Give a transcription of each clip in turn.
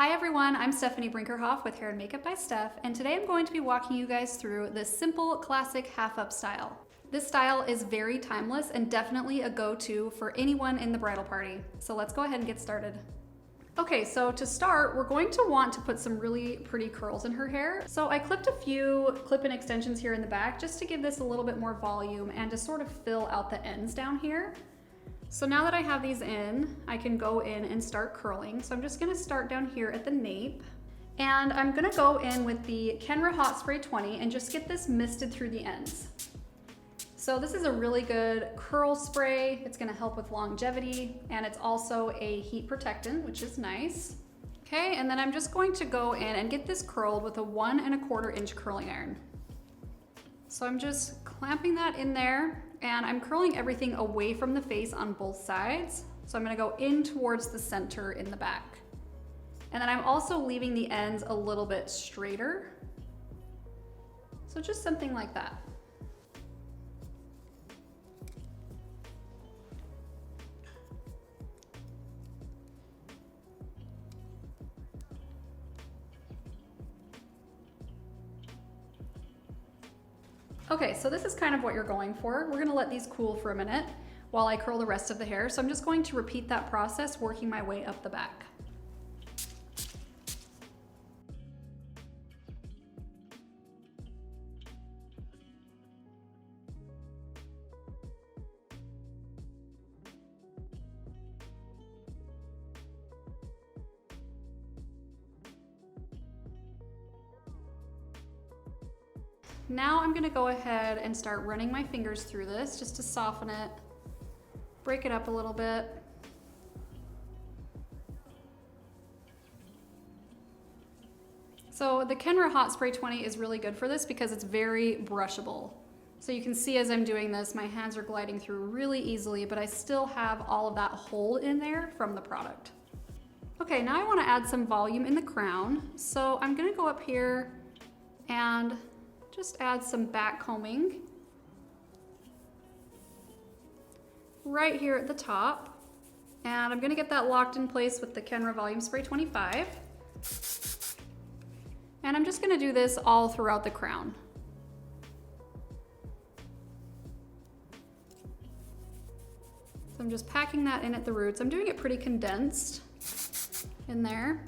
Hi everyone, I'm Stephanie Brinkerhoff with Hair and Makeup by Steph, and today I'm going to be walking you guys through this simple, classic half-up style. This style is very timeless and definitely a go-to for anyone in the bridal party. So let's go ahead and get started. Okay, so to start, we're going to want to put some really pretty curls in her hair. So I clipped a few clip-in extensions here in the back just to give this a little bit more volume and to sort of fill out the ends down here. So now that I have these in, I can go in and start curling. So I'm just gonna start down here at the nape. And I'm gonna go in with the Kenra Hot Spray 20 and just get this misted through the ends. So this is a really good curl spray. It's gonna help with longevity, and it's also a heat protectant, which is nice. Okay, and then I'm just going to go in and get this curled with a 1 1/4 inch curling iron. So I'm just clamping that in there, and I'm curling everything away from the face on both sides. So I'm gonna go in towards the center in the back. And then I'm also leaving the ends a little bit straighter. So just something like that. Okay, so this is kind of what you're going for. We're gonna let these cool for a minute while I curl the rest of the hair. So I'm just going to repeat that process, working my way up the back. Now I'm gonna go ahead and start running my fingers through this just to soften it, break it up a little bit. So the Kenra Hot Spray 20 is really good for this because it's very brushable. So you can see as I'm doing this, my hands are gliding through really easily, but I still have all of that hold in there from the product. Okay, now I wanna add some volume in the crown. So I'm gonna go up here and just add some back combing right here at the top. And I'm gonna get that locked in place with the Kenra Volume Spray 25. And I'm just gonna do this all throughout the crown. So I'm just packing that in at the roots. I'm doing it pretty condensed in there.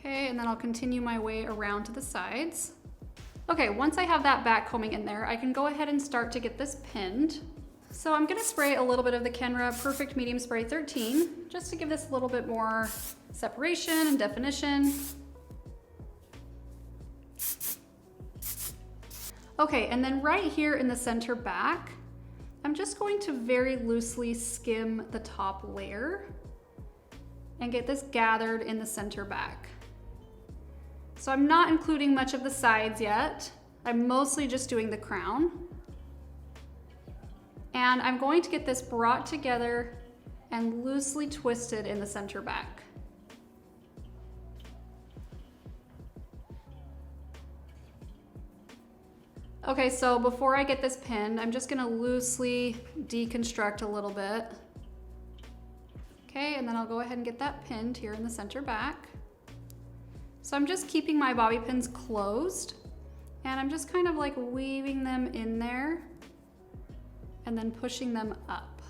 Okay, and then I'll continue my way around to the sides. Okay, once I have that back combing in there, I can go ahead and start to get this pinned. So I'm gonna spray a little bit of the Kenra Perfect Medium Spray 13, just to give this a little bit more separation and definition. Okay, and then right here in the center back, I'm just going to very loosely skim the top layer and get this gathered in the center back. So I'm not including much of the sides yet. I'm mostly just doing the crown. And I'm going to get this brought together and loosely twisted in the center back. Okay, so before I get this pinned, I'm just gonna loosely deconstruct a little bit. Okay, and then I'll go ahead and get that pinned here in the center back. So I'm just keeping my bobby pins closed, and I'm just kind of like weaving them in there and then pushing them up.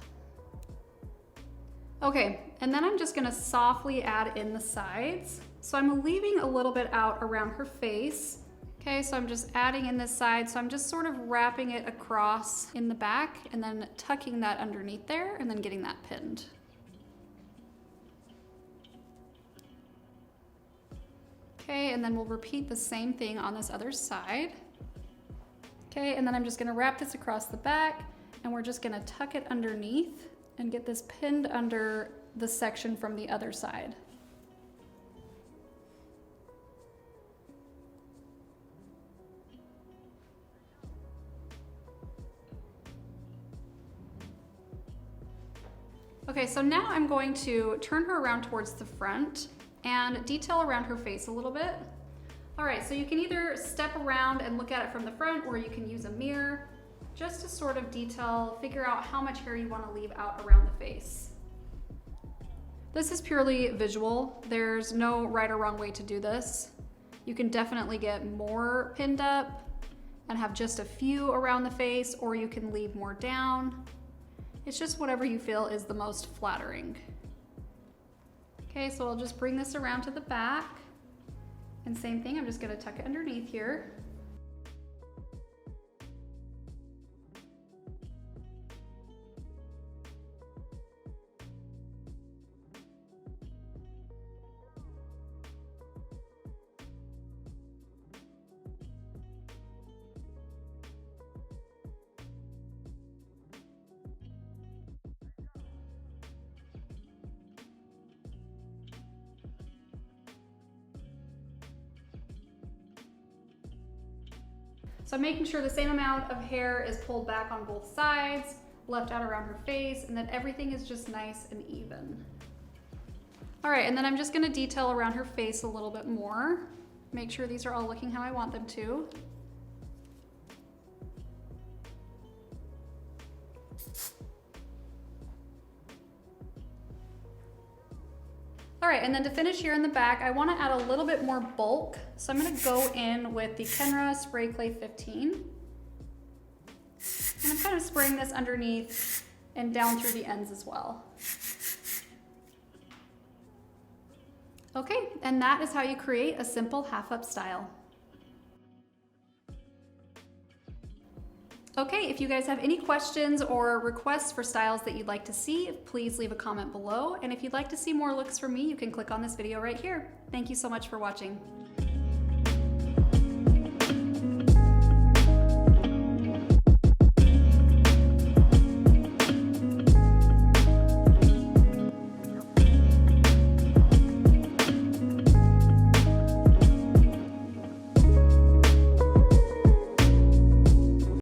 Okay, and then I'm just gonna softly add in the sides. So I'm leaving a little bit out around her face. Okay, so I'm just adding in this side. So I'm just sort of wrapping it across in the back and then tucking that underneath there and then getting that pinned. Okay, and then we'll repeat the same thing on this other side. Okay, and then I'm just gonna wrap this across the back, and we're just gonna tuck it underneath and get this pinned under the section from the other side. Okay, so now I'm going to turn her around towards the front and detail around her face a little bit. All right, so you can either step around and look at it from the front, or you can use a mirror just to sort of figure out how much hair you want to leave out around the face. This is purely visual. There's no right or wrong way to do this. You can definitely get more pinned up and have just a few around the face, or you can leave more down. It's just whatever you feel is the most flattering. Okay, so I'll just bring this around to the back. And same thing, I'm just gonna tuck it underneath here. So I'm making sure the same amount of hair is pulled back on both sides, left out around her face, and that everything is just nice and even. All right, and then I'm just gonna detail around her face a little bit more. Make sure these are all looking how I want them to. All right, and then to finish here in the back, I wanna add a little bit more bulk. So I'm gonna go in with the Kenra Spray Clay 15. And I'm kind of spraying this underneath and down through the ends as well. Okay, and that is how you create a simple half-up style. Okay, if you guys have any questions or requests for styles that you'd like to see, please leave a comment below. And if you'd like to see more looks from me, you can click on this video right here. Thank you so much for watching.